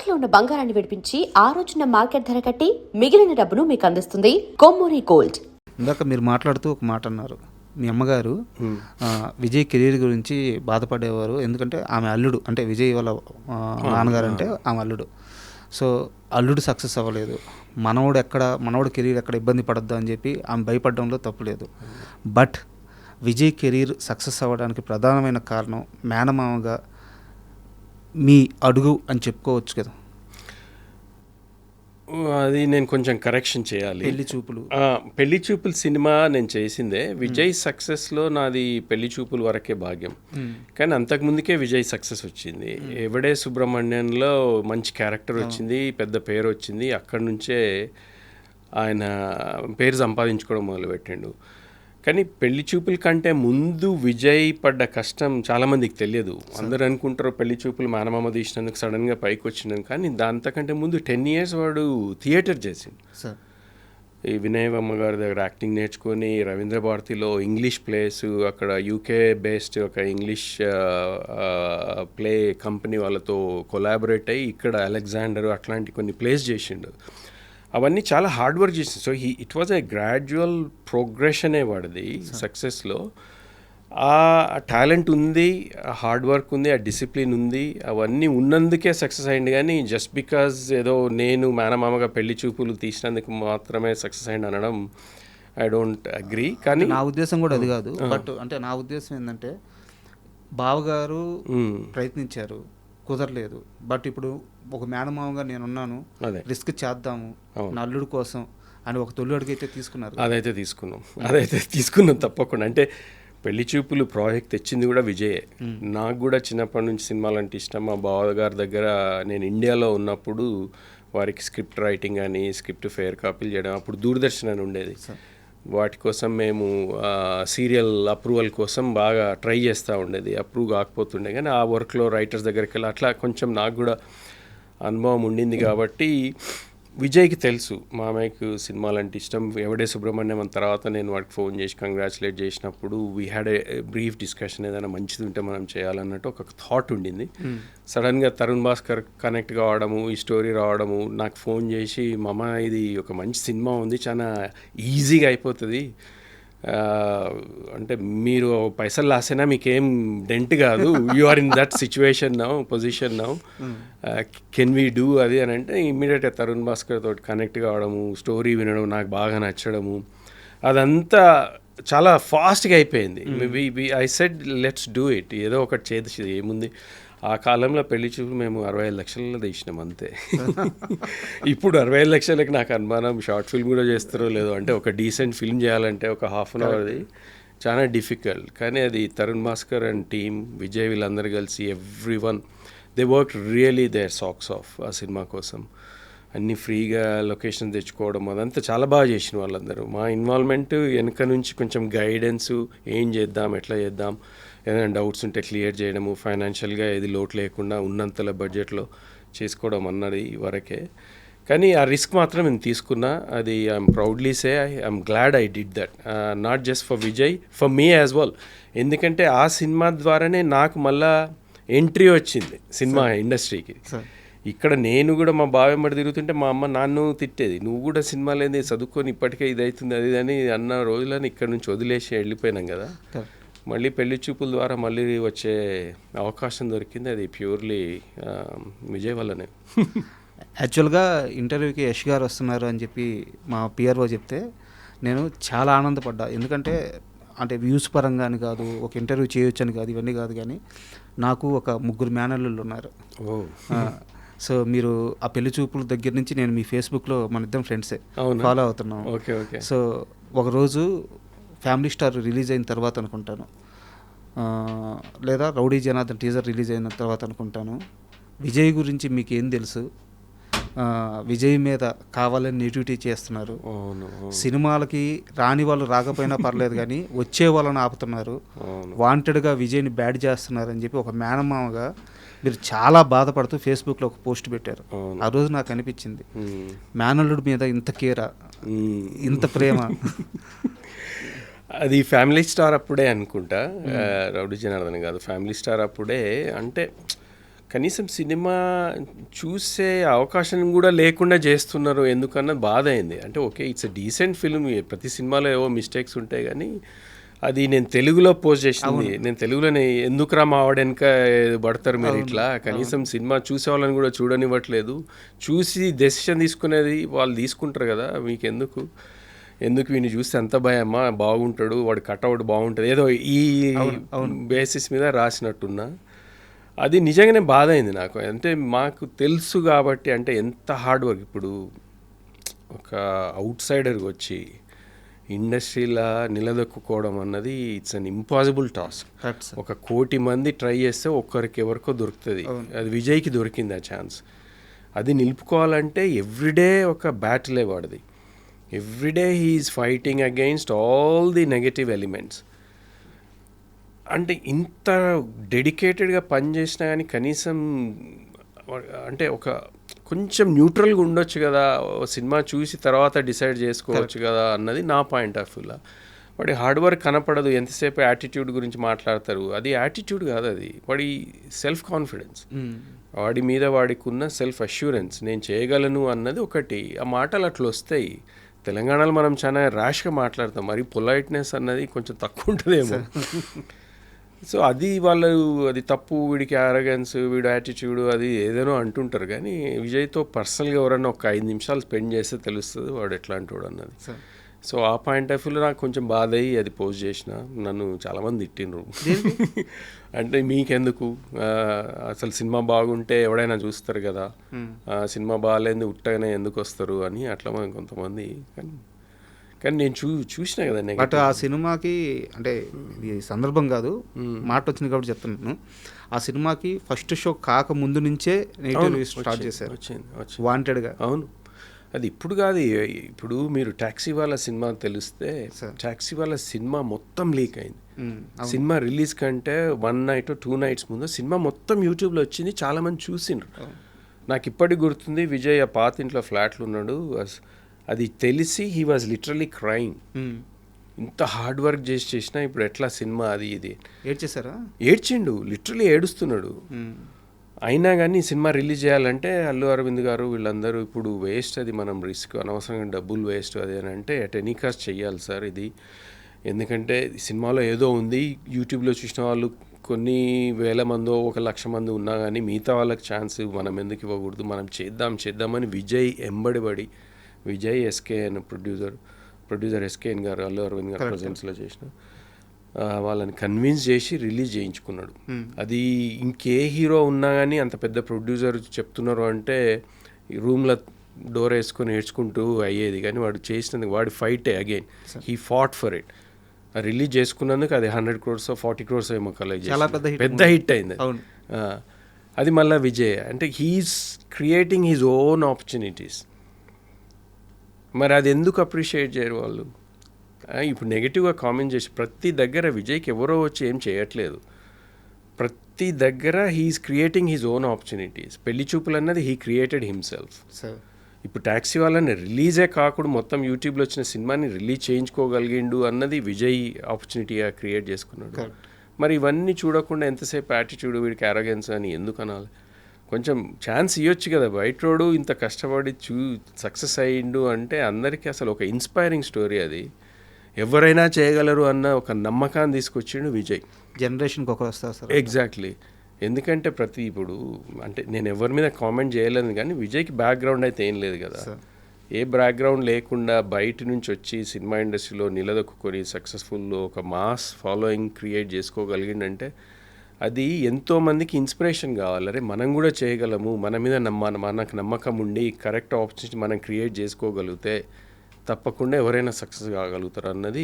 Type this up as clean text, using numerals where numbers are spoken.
తాకట్లో ఉన్న బంగారాన్ని విడిపించి ఆ రోజున మార్కెట్ ధర కట్టి మిగిలిన డబ్బును మీకు అందిస్తుంది కొమ్మూరి గోల్డ్. ఇందాక మీరు మాట్లాడుతూ ఒక మాట అన్నారు, మీ అమ్మగారు విజయ్ కెరీర్ గురించి బాధపడేవారు, ఎందుకంటే ఆమె అల్లుడు, అంటే విజయ్ వాళ్ళ నాన్నగారు అంటే ఆమె అల్లుడు. సో అల్లుడు సక్సెస్ అవ్వలేదు, మనవడు కెరీర్ ఎక్కడ ఇబ్బంది పడద్దు అని చెప్పి ఆమె భయపడడంలో తప్పులేదు. బట్ విజయ్ కెరీర్ సక్సెస్ అవ్వడానికి ప్రధానమైన కారణం మేనమామగా మీ అడుగు అని చెప్పుకోవచ్చు కదా. అది నేను కొంచెం కరెక్షన్ చేయాలి. పెళ్లి చూపులు సినిమా నేను చేసిందే. విజయ్ సక్సెస్లో నాది పెళ్లి చూపుల వరకే భాగ్యం. కానీ అంతకుముందుకే విజయ్ సక్సెస్ వచ్చింది. ఎవడే సుబ్రహ్మణ్యంలో మంచి క్యారెక్టర్ వచ్చింది, పెద్ద పేరు వచ్చింది. అక్కడి నుంచే ఆయన పేరు సంపాదించుకోవడం మొదలుపెట్టిండు. కానీ పెళ్లి చూపుల కంటే ముందు విజయ్ పడ్డ కష్టం చాలామందికి తెలియదు. అందరూ అనుకుంటారు పెళ్లి చూపులు మేనమామ తీసినందుకు సడన్గా పైకి వచ్చినాను, కానీ దాంతకంటే ముందు 10 years వాడు థియేటర్ చేసిండు. ఈ వినయమ్మ గారి దగ్గర యాక్టింగ్ నేర్చుకొని రవీంద్ర భారతిలో ఇంగ్లీష్ ప్లేస్, అక్కడ యూకే బేస్డ్ ఒక ఇంగ్లీష్ ప్లే కంపెనీ వాళ్ళతో కొలాబరేట్ అయ్యి ఇక్కడ అలెగ్జాండర్ అట్లాంటి కొన్ని ప్లేస్ చేసిండు. అవన్నీ చాలా హార్డ్ వర్క్ చేసింది. So it was a gradual ప్రోగ్రెషనే వాడిది సక్సెస్లో. ఆ టాలెంట్ ఉంది, ఆ హార్డ్ వర్క్ ఉంది, ఆ డిసిప్లిన్ ఉంది, అవన్నీ ఉన్నందుకే సక్సెస్ అయ్యింది. కానీ జస్ట్ బికాజ్ ఏదో నేను మేనమామగా పెళ్లి చూపులు తీసినందుకు మాత్రమే సక్సెస్ అయ్యింది అనడం ఐ డోంట్ అగ్రీ. కానీ నా ఉద్దేశం కూడా అది కాదు. బట్ అంటే నా ఉద్దేశం ఏంటంటే బావగారు ప్రయత్నించారు, కుదరలేదు. బట్ ఇప్పుడు ఒక మేనమామగా నేనున్నాను, రిస్క్ చేద్దాము నా అల్లుడు కోసం అని ఒక తొలి అడుగైతే తీసుకున్నారు. అదైతే తీసుకున్నాం తప్పకుండా. అంటే పెళ్లి చూపులు ప్రాజెక్ట్ తెచ్చింది కూడా విజయే. నాకు కూడా చిన్నప్పటి నుంచి సినిమాలు అంటే ఇష్టం. మా బావగారి దగ్గర నేను ఇండియాలో ఉన్నప్పుడు వారికి స్క్రిప్ట్ రైటింగ్ అని, స్క్రిప్ట్ ఫేర్ కాపీలు చేయడం, అప్పుడు దూరదర్శన్ అని ఉండేది. వాటి కోసం మేము సీరియల్ అప్రూవల్ కోసం బాగా ట్రై చేస్తూ ఉండేది. అప్రూవ్ కాకపోతుండే, కానీ ఆ వర్క్లో రైటర్స్ దగ్గరికి వెళ్ళి అట్లా కొంచెం నాకు కూడా అనుభవం ఉండింది. కాబట్టి విజయ్కి తెలుసు మామయ్యకు సినిమాలు అంటే ఇష్టం. ఎవడే సుబ్రహ్మణ్యం అని తర్వాత నేను వాడికి ఫోన్ చేసి కంగ్రాచులేట్ చేసినప్పుడు we had a brief discussion, ఏదైనా మంచిది ఉంటే మనం చేయాలన్నట్టు ఒక థాట్ ఉండింది. సడన్గా తరుణ్ భాస్కర్ కనెక్ట్ కావడము, ఈ స్టోరీ రావడము, నాకు ఫోన్ చేసి మామ ఇది ఒక మంచి సినిమా ఉంది, చాలా ఈజీగా అయిపోతుంది, అంటే మీరు పైసలు లాసైనా మీకేం డెంట్ కాదు, you are in that situation now, position now, can we do అది అని అంటే ఇమ్మీడియట్గా తరుణ్ భాస్కర్ తోటి కనెక్ట్ కావడము, స్టోరీ వినడం, నాకు బాగా నచ్చడము, అదంతా చాలా ఫాస్ట్గా అయిపోయింది. I said let's do it, ఏదో ఒకటి చేసి ఏముంది. ఆ కాలంలో పెళ్లి చూపు మేము 65 లక్షలలో తీసినాం అంతే. ఇప్పుడు 65 లక్షలకి నాకు అనుమానం షార్ట్ ఫిల్మ్ కూడా చేస్తారో లేదో. అంటే ఒక డీసెంట్ ఫిల్మ్ చేయాలంటే ఒక ½ hour అది చాలా డిఫికల్ట్. కానీ అది తరుణ్ భాస్కర్ అండ్ టీమ్, విజయ్ వీళ్ళందరూ కలిసి everyone they work really their socks off ఆ సినిమా కోసం. అన్నీ ఫ్రీగా లొకేషన్ తెచ్చుకోవడం అదంతా చాలా బాగా చేసిన వాళ్ళందరూ. మా ఇన్వాల్వ్మెంట్ వెనక నుంచి కొంచెం గైడెన్సు, ఏం చేద్దాం, ఎట్లా చేద్దాం, ఏదైనా డౌట్స్ ఉంటే క్లియర్ చేయడము, ఫైనాన్షియల్గా ఏది లోటు లేకుండా ఉన్నంతల బడ్జెట్లో చేసుకోవడం అన్నది వరకే. కానీ ఆ రిస్క్ మాత్రం నేను తీసుకున్నా. అది I'm proudly say I'm glad I did that, not just for Vijay, for me as well. ఎందుకంటే ఆ సినిమా ద్వారానే నాకు మళ్ళా ఎంట్రీ వచ్చింది సినిమా ఇండస్ట్రీకి. ఇక్కడ నేను కూడా మా బావ వెంబడి తిరుగుతుంటే మా అమ్మ నాన్ను తిట్టేది, నువ్వు కూడా సినిమా లేని చదువుకొని ఇప్పటికే ఇది అవుతుంది అది అని అన్న రోజులని ఇక్కడ నుంచి వదిలేసి వెళ్ళిపోయినాం కదా. మళ్ళీ పెళ్లి చూపుల ద్వారా మళ్ళీ వచ్చే అవకాశం దొరికింది. అది ప్యూర్లీ విజయ్ వల్లనే. యాక్చువల్గా ఇంటర్వ్యూకి యష్ గారు వస్తున్నారు అని చెప్పి మా పిఆర్ఓ చెప్తే నేను చాలా ఆనందపడ్డా. ఎందుకంటే అంటే వ్యూస్ పరంగా అని కాదు, ఒక ఇంటర్వ్యూ చేయొచ్చు అని కాదు, ఇవన్నీ కాదు, కానీ నాకు ఒక 3 మేనల్లుళ్ళు ఉన్నారు. సో మీరు ఆ పెళ్లి చూపుల దగ్గర నుంచి నేను మీ ఫేస్బుక్లో మన ఇద్దరం ఫ్రెండ్సే ఫాలో అవుతున్నాం. సో ఒకరోజు ఫ్యామిలీ స్టార్ రిలీజ్ అయిన తర్వాత అనుకుంటాను, లేదా రౌడీ జనార్దన్ టీజర్ రిలీజ్ అయిన తర్వాత అనుకుంటాను, విజయ్ గురించి మీకు ఏం తెలుసు, విజయ్ మీద కావాలని నెగిటివిటీ చేస్తున్నారు, సినిమాలకి రాని వాళ్ళు రాకపోయినా పర్లేదు కానీ వచ్చే వాళ్ళని ఆపుతున్నారు, వాంటెడ్గా విజయ్ని బ్యాడ్ చేస్తున్నారు అని చెప్పి ఒక మేనమామగా మీరు చాలా బాధపడుతూ ఫేస్బుక్లో ఒక పోస్ట్ పెట్టారు. ఆ రోజు నాకు అనిపించింది, మేనల్లుడి మీద ఇంత కేరా, ఇంత ప్రేమ. అది ఫ్యామిలీ స్టార్ అప్పుడే అనుకుంటా, రౌడీ జనార్దన్ కాదు, ఫ్యామిలీ స్టార్ అప్పుడే. అంటే కనీసం సినిమా చూసే అవకాశం కూడా లేకుండా చేస్తున్నారు ఎందుకన్నా బాధ అయింది. అంటే okay, it's a decent film, ప్రతి సినిమాలో ఏవో మిస్టేక్స్ ఉంటాయి, కానీ అది నేను తెలుగులో పోస్ట్ చేసింది, నేను తెలుగులోనే ఎందుకురా మా ఆవిడ వెనక పడతారు మీరు ఇట్లా, కనీసం సినిమా చూసే వాళ్ళని కూడా చూడనివ్వట్లేదు, చూసి డెసిషన్ తీసుకునేది వాళ్ళు తీసుకుంటారు కదా, మీకు ఎందుకు వీడిని చూస్తే ఎంత భయమ్మా, బాగుంటాడు, వాడు కట్అవుట్ బాగుంటుంది, ఏదో ఈ బేసిస్ మీద రాసినట్టున్నా. అది నిజంగానే బాధ అయింది నాకు. అంటే మాకు తెలుసు కాబట్టి, అంటే ఎంత హార్డ్ వర్క్. ఇప్పుడు ఒక అవుట్ సైడర్కి వచ్చి ఇండస్ట్రీలో నిలదొక్కుకోవడం అన్నది ఇట్స్ అన్ ఇంపాసిబుల్ టాస్క్. 1 కోటి మంది ట్రై చేస్తే ఒక్కరికి ఎవరికో దొరుకుతుంది. అది విజయ్కి దొరికింది ఆ ఛాన్స్. అది నిలుపుకోవాలంటే ఎవ్రీడే ఒక బ్యాటిలే వాడిది. Everyday he's fighting against all the negative elements. అంటే ఇంత డెడికేటెడ్గా పనిచేసినా కానీ కనీసం అంటే ఒక కొంచెం న్యూట్రల్గా ఉండొచ్చు కదా, సినిమా చూసి తర్వాత డిసైడ్ చేసుకోవచ్చు కదా అన్నది నా పాయింట్ ఆఫ్ వ్యూలో. వాడి హార్డ్ వర్క్ కనపడదు, ఎంతసేపు యాటిట్యూడ్ గురించి మాట్లాడతారు. అది యాటిట్యూడ్ కాదు, అది వాడి సెల్ఫ్ కాన్ఫిడెన్స్, వాడి మీద వాడికి ఉన్న సెల్ఫ్ అష్యూరెన్స్, నేను చేయగలను అన్నది ఒకటి. ఆ మాటలు అట్లా వస్తాయి. తెలంగాణలో మనం చాలా ర్యాష్గా మాట్లాడతాం, మరి పొలైట్నెస్ అన్నది కొంచెం తక్కువ ఉంటుందేమో. సో అది వాళ్ళు, అది తప్పు, వీడికి అరగెన్స్, వీడు యాటిట్యూడ్, అది ఏదేనో అంటుంటారు. కానీ విజయ్తో పర్సనల్గా ఎవరన్నా ఒక 5 నిమిషాలు స్పెండ్ చేస్తే తెలుస్తుంది వాడు ఎట్లాంటి వాడు అన్నది. సో ఆ పాయింట్ ఆఫ్ వ్యూలో నాకు కొంచెం బాధ అయ్యి అది పోస్ట్ చేసిన. నన్ను చాలామంది తిట్టిండ్రు, అంటే మీకెందుకు, అసలు సినిమా బాగుంటే ఎవడైనా చూస్తారు కదా, సినిమా బాగాలేని ఉట్టగానే ఎందుకు వస్తారు అని అట్లా కొంతమంది. కానీ నేను చూసిన కదా. బట్ ఆ సినిమాకి, అంటే ఇది సందర్భం కాదు, మాట వచ్చింది కాబట్టి చెప్తున్నాను, ఆ సినిమాకి ఫస్ట్ షో కాక ముందు నుంచే నెగిటివ్ స్టార్ట్ చేశారు, వాంటెడ్గా. అవును, అది ఇప్పుడు కాదు. ఇప్పుడు మీరు టాక్సీ వాళ్ళ సినిమా తెలిస్తే, టాక్సీ వాళ్ళ సినిమా మొత్తం లీక్ అయింది. సినిమా రిలీజ్ కంటే 1 నైట్ 2 నైట్స్ ముందు సినిమా మొత్తం యూట్యూబ్లో వచ్చింది, చాలామంది చూసిండ్రు. నాకు ఇప్పటికి గుర్తుంది, విజయ్ ఆ పాత ఇంట్లో ఫ్లాట్లు ఉన్నాడు, అది తెలిసి హీ వాజ్ లిటరలీ క్రైయింగ్. ఇంత హార్డ్ వర్క్ చేసినా ఇప్పుడు ఎట్లా సినిమా అది ఇది ఏడ్చేసారా? ఏడ్చిండు, లిటరలీ ఏడుస్తున్నాడు. అయినా కానీ సినిమా రిలీజ్ చేయాలంటే అల్లు అరవింద్ గారు వీళ్ళందరూ ఇప్పుడు వేస్ట్, అది మనం రిస్క్, అనవసరంగా డబ్బులు వేస్ట్ అది అని అంటే అట్ ఎనీ కాస్ట్ చెయ్యాలి సార్ ఇది, ఎందుకంటే సినిమాలో ఏదో ఉంది, యూట్యూబ్లో చూసిన వాళ్ళు కొన్ని వేల మందో 1,00,000 మంది ఉన్నా కానీ మిగతా వాళ్ళకి ఛాన్స్ మనం ఎందుకు ఇవ్వకూడదు, మనం చేద్దామని విజయ్ ఎంబడిబడి, విజయ్ ఎస్కేఎన్ ప్రొడ్యూసర్ ఎస్కేఎన్ గారు అల్లు అరవింద్ గారు ప్రజెన్స్లో చేసిన వాళ్ళని కన్విన్స్ చేసి రిలీజ్ చేయించుకున్నాడు. అది ఇంకే హీరో ఉన్నా కానీ అంత పెద్ద ప్రొడ్యూసర్ చెప్తున్నారు అంటే రూమ్లో డోర్ వేసుకొని ఏడ్చుకుంటూ అయ్యేది. కానీ వాడు చేసినందుకు వాడి ఫైటే again he fought for it. Release చేసుకున్నందుకు అది 100 crores 40 crores ఏమో కలెక్ట్ చేసి పెద్ద హిట్ అయింది. అది మళ్ళీ విజయ్, అంటే he's creating his own opportunities. మరి అది ఎందుకు అప్రిషియేట్ చేయరు వాళ్ళు? ఇప్పుడు నెగిటివ్గా కామెంట్ చేసి ప్రతి దగ్గర విజయ్కి ఎవరో వచ్చి ఏం చేయట్లేదు, ప్రతి దగ్గర he's creating his own opportunities. Pelli Choopulu అన్నది హీ క్రియేటెడ్ హిమ్సెల్ఫ్. ఇప్పుడు ట్యాక్సీ వాళ్ళని రిలీజే కాకుండా మొత్తం యూట్యూబ్లో వచ్చిన సినిమాని రిలీజ్ చేయించుకోగలిగిండు అన్నది విజయ్ ఆపర్చునిటీగా క్రియేట్ చేసుకున్నాడు. మరి ఇవన్నీ చూడకుండా ఎంతసేపు యాటిట్యూడ్, వీడికి అరగెన్స్ అని ఎందుకు అనాలి? కొంచెం ఛాన్స్ ఇవ్వచ్చు కదా. బయట రోడు ఇంత కష్టపడి సక్సెస్ అయ్యిండు అంటే అందరికీ అసలు ఒక ఇన్స్పైరింగ్ స్టోరీ. అది ఎవరైనా చేయగలరు అన్న ఒక నమ్మకాన్ని తీసుకొచ్చిండు విజయ్. జనరేషన్కి ఒకరు వస్తారు సార్. ఎగ్జాక్ట్లీ. ఎందుకంటే ఇప్పుడు అంటే నేను ఎవరి మీద కామెంట్ చేయలేదు, కానీ విజయ్కి బ్యాక్గ్రౌండ్ అయితే ఏం లేదు కదా. ఏ బ్యాక్గ్రౌండ్ లేకుండా బయట నుంచి వచ్చి సినిమా ఇండస్ట్రీలో నిలదొక్కుని సక్సెస్ఫుల్ ఒక మాస్ ఫాలోయింగ్ క్రియేట్ చేసుకోగలిగిందంటే అది ఎంతోమందికి ఇన్స్పిరేషన్ కావాలి. అరే మనం కూడా చేయగలము, మన మీద మనకు నమ్మకం ఉండి కరెక్ట్ ఆపర్చునిటీ మనం క్రియేట్ చేసుకోగలిగితే తప్పకుండా ఎవరైనా సక్సెస్ కాగలుగుతారు అన్నది